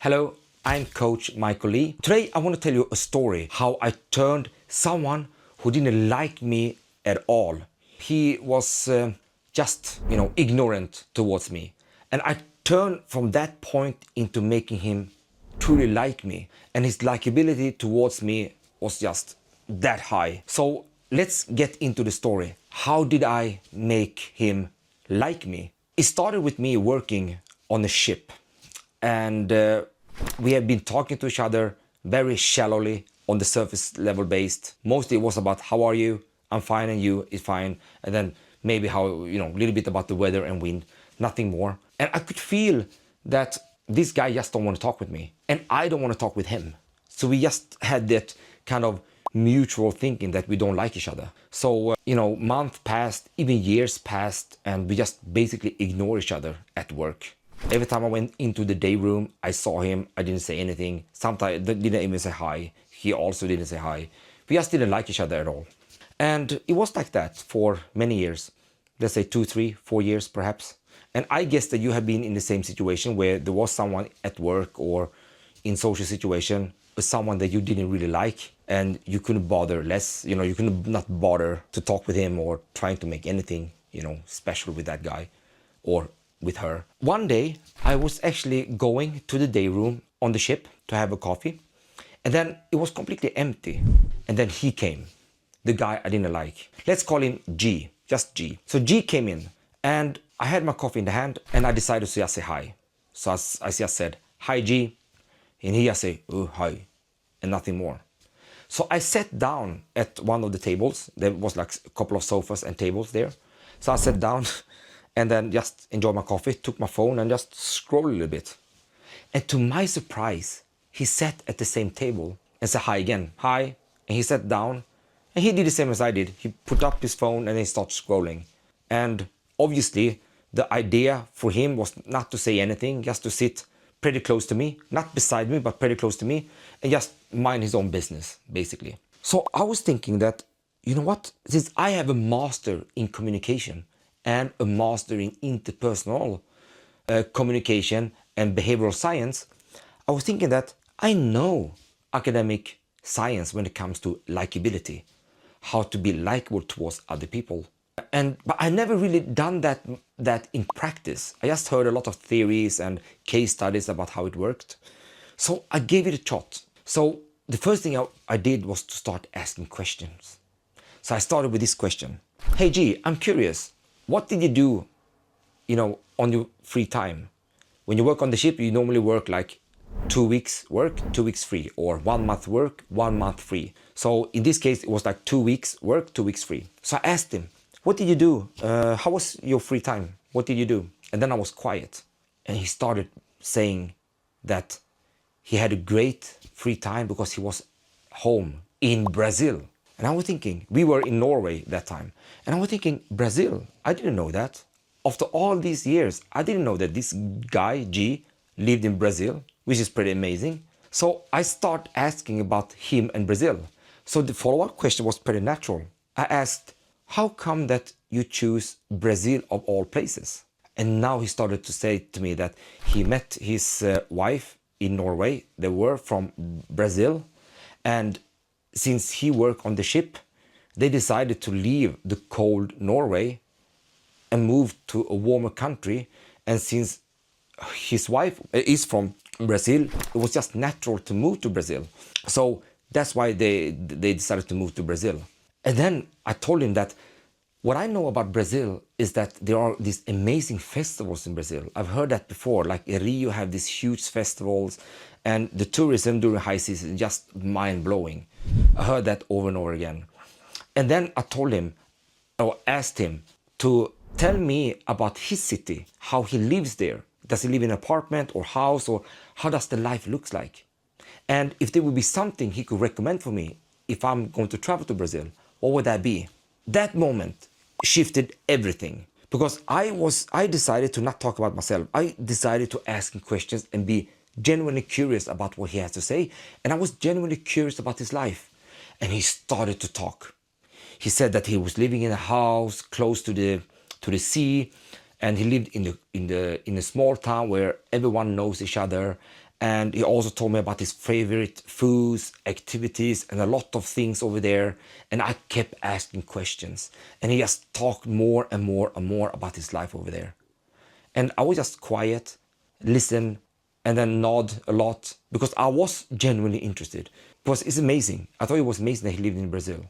Hello, I'm Coach Michael Lee. Today I want to tell you a story how I turned someone who didn't like me at all. He was ignorant towards me. And I turned from that point into making him truly like me. And his likability towards me was just that high. So let's get into the story. How did I make him like me? It started with me working on a ship. And we have been talking to each other very shallowly on the surface level based. Mostly it was about how are you? I'm fine and you is fine. And then maybe how, a little bit about the weather and wind, nothing more. And I could feel that this guy just don't want to talk with me. And I don't want to talk with him. So we just had that kind of mutual thinking that we don't like each other. So, months passed, even years passed, and we just basically ignore each other at work. Every time I went into the day room, I saw him, I didn't say anything. Sometimes I didn't even say hi. He also didn't say hi. We just didn't like each other at all. And it was like that for many years. Let's say 2, 3, 4 years perhaps. And I guess that you have been in the same situation where there was someone at work or in social situation, someone that you didn't really like and you couldn't bother less. You couldn't not bother to talk with him or trying to make anything, special with that guy or with her. One day I was actually going to the day room on the ship to have a coffee, and then it was completely empty. And then he came, the guy I didn't like. Let's call him G, just G. So G came in and I had my coffee in the hand and I decided to just say hi. So I just said, "Hi G," and he just said, "Oh, hi," and nothing more. So I sat down at one of the tables. There was like a couple of sofas and tables there. So I sat down and then just enjoyed my coffee, took my phone and just scrolled a little bit. And to my surprise, he sat at the same table and said hi again, hi. And he sat down and he did the same as I did. He put up his phone and he started scrolling. And obviously the idea for him was not to say anything, just to sit pretty close to me, not beside me, but pretty close to me, and just mind his own business, basically. So I was thinking that, you know what, since I have a master in communication, and a master in interpersonal communication and behavioral science, I was thinking that I know academic science when it comes to likability, how to be likable towards other people. But I never really done that in practice. I just heard a lot of theories and case studies about how it worked. So I gave it a shot. So the first thing I did was to start asking questions. So I started with this question. Hey G, I'm curious. What did you do, on your free time? When you work on the ship, you normally work like 2 weeks work, 2 weeks free, or 1 month work, 1 month free. So in this case, it was like 2 weeks work, 2 weeks free. So I asked him, what did you do? How was your free time? What did you do? And then I was quiet. And he started saying that he had a great free time because he was home in Brazil. And I was thinking, we were in Norway that time. And I was thinking, Brazil, I didn't know that. After all these years, I didn't know that this guy, G, lived in Brazil, which is pretty amazing. So I start asking about him and Brazil. So the follow-up question was pretty natural. I asked, how come that you choose Brazil of all places? And now he started to say to me that he met his wife in Norway. They were from Brazil. And since he worked on the ship, they decided to leave the cold Norway and move to a warmer country. And since his wife is from Brazil, it was just natural to move to Brazil. So that's why they decided to move to Brazil. And then I told him that what I know about Brazil is that there are these amazing festivals in Brazil. I've heard that before, like Rio have these huge festivals and the tourism during high season is just mind-blowing. I heard that over and over again. And then I told him, or asked him to tell me about his city, how he lives there. Does he live in an apartment or house, or how does the life looks like? And if there would be something he could recommend for me if I'm going to travel to Brazil, what would that be? That moment shifted everything because I decided to not talk about myself. I decided to ask him questions and be genuinely curious about what he has to say. And I was genuinely curious about his life. And he started to talk. He said that he was living in a house close to the sea, and he lived in a small town where everyone knows each other, And he also told me about his favorite foods, activities, and a lot of things over there. And I kept asking questions. And he just talked more and more and more about his life over there. And I was just quiet, listen, and then nod a lot because I was genuinely interested. Because it's amazing. I thought it was amazing that he lived in Brazil.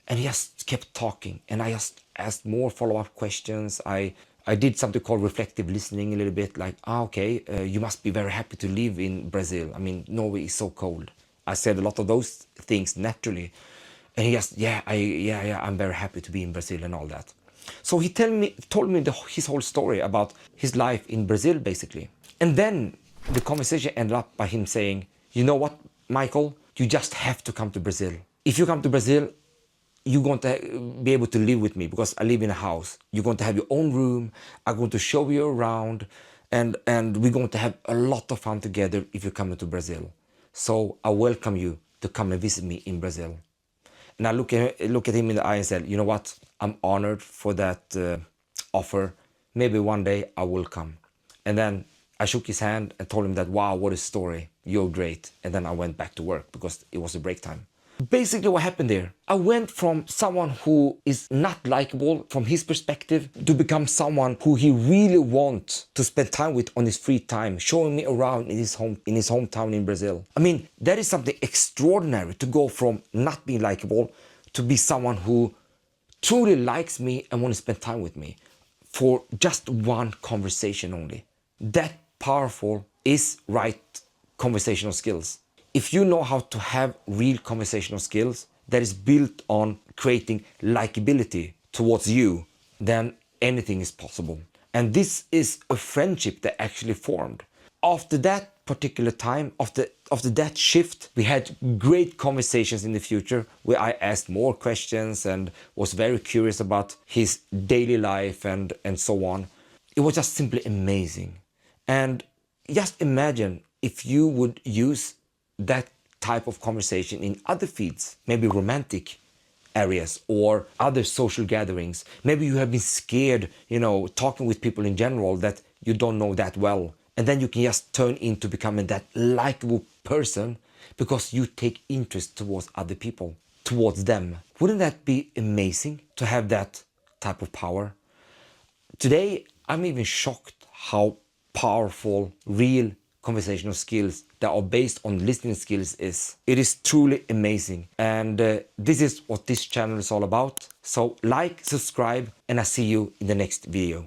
And he just kept talking. And I just asked more follow-up questions. I did something called reflective listening a little bit, like, okay, you must be very happy to live in Brazil. I mean, Norway is so cold. I said a lot of those things naturally. And he just, I'm very happy to be in Brazil and all that. So he told me his whole story about his life in Brazil, basically. And then the conversation ended up by him saying, you know what, Michael, you just have to come to Brazil. If you come to Brazil, you're going to be able to live with me because I live in a house. You're going to have your own room. I'm going to show you around, and we're going to have a lot of fun together if you come to Brazil. So I welcome you to come and visit me in Brazil. And I look at him in the eye and said, you know what? I'm honored for that offer. Maybe one day I will come. And then I shook his hand and told him that, wow, what a story. You're great. And then I went back to work because it was a break time. Basically what happened there, I went from someone who is not likable from his perspective to become someone who he really wants to spend time with on his free time, showing me around in his hometown in Brazil. I mean, that is something extraordinary to go from not being likable to be someone who truly likes me and wants to spend time with me for just one conversation only. That powerful is right conversational skills. If you know how to have real conversational skills that is built on creating likability towards you, then anything is possible. And this is a friendship that actually formed. After that particular time, after that shift, we had great conversations in the future where I asked more questions and was very curious about his daily life and so on. It was just simply amazing. And just imagine if you would use that type of conversation in other fields, maybe romantic areas or other social gatherings. Maybe you have been scared, talking with people in general that you don't know that well. And then you can just turn into becoming that likable person because you take interest towards other people, towards them. Wouldn't that be amazing to have that type of power? Today, I'm even shocked how powerful real conversational skills that are based on listening skills is. It is truly amazing. And this is what this channel is all about. So like, subscribe, and I'll see you in the next video.